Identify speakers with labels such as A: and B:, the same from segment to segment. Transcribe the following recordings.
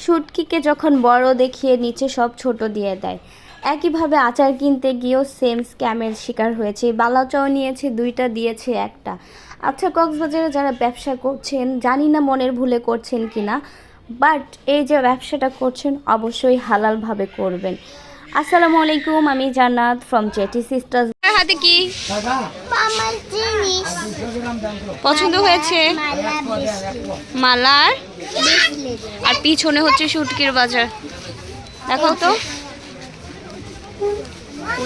A: শুটকিকে যখন বড় দেখিয়ে নিচে সব ছোট দিয়ে দেয়। একইভাবে আচার কিনতে গিয়েও সেম স্ক্যামের শিকার হয়েছে। বালাচাও নিয়েছে 2টা, দিয়েছে 1টা। আচ্ছা, কক্সবাজারে যারা ব্যবসা করছেন, জানি না মনের ভুলে করছেন কি না, বাট এই যে ব্যবসাটা করছেন অবশ্যই হালালভাবে করবেন। আসসালামু আলাইকুম, আমি জান্নাত ফ্রম জেটি সিস্টার্স। হাতে কি
B: আমার জিনিস
A: পছন্দ হয়েছে? মালার, আর পিছনে হচ্ছে শুটকির বাজার। দেখো তো,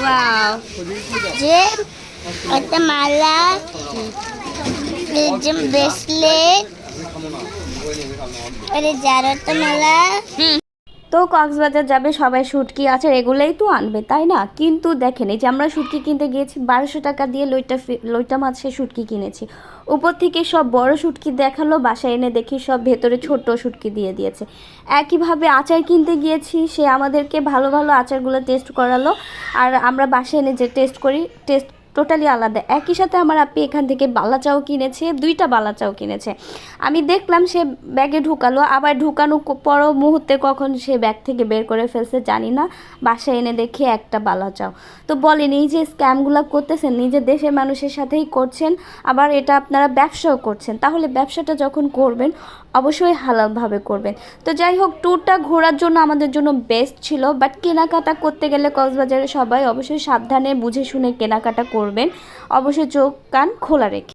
A: ওয়াও,
B: যে একটা মালা, এই যে ব্রেসলেট, আরে জারটা মালা।
A: তো কক্সবাজার যাবে সবাই, শুটকি আচার এগুলোই তো আনবে, তাই না? কিন্তু দেখেন, এই যে আমরা শুটকি কিনতে গিয়েছি 1200 টাকা দিয়ে লইটা মাছের শুটকি কিনেছি। উপর থেকে সব বড় শুটকি দেখালো, বাসায় এনে দেখি সব ভেতরে ছোট শুটকি দিয়ে দিয়েছে। একইভাবে আচার কিনতে গিয়েছি, সে আমাদেরকে ভালো ভালো আচারগুলো টেস্ট করালো, আর আমরা বাসায় এনে যে টেস্ট করি, টেস্ট টোটালি আলাদা। একই সাথে আমার আপি এখান থেকে বালাচাও কিনেছে, 2টা বালাচাও কিনেছে। আমি দেখলাম সে ব্যাগে ঢুকালো, আবার ঢুকানো পর মুহূর্তে কখন সে ব্যাগ থেকে বের করে ফেলছে জানি না, বাসায় এনে দেখি একটা বালাচাও। তো বলেন, এই যে স্ক্যামগুলো করতেছেন নিজের দেশের মানুষের সাথেই করছেন, আবার এটা আপনারা ব্যবসাও করছেন। তাহলে ব্যবসাটা যখন করবেন অবশ্যই হালালভাবে করবেন। তো যাই হোক, ট্যুরটা ঘোরার জন্য আমাদের জন্য বেস্ট ছিল, বাট কেনাকাটা করতে গেলে কক্সবাজারে সবাই অবশ্যই সাবধানে বুঝে শুনে কেনাকাটা করবেন, অবশ্যই চোখ কান খোলা রেখে।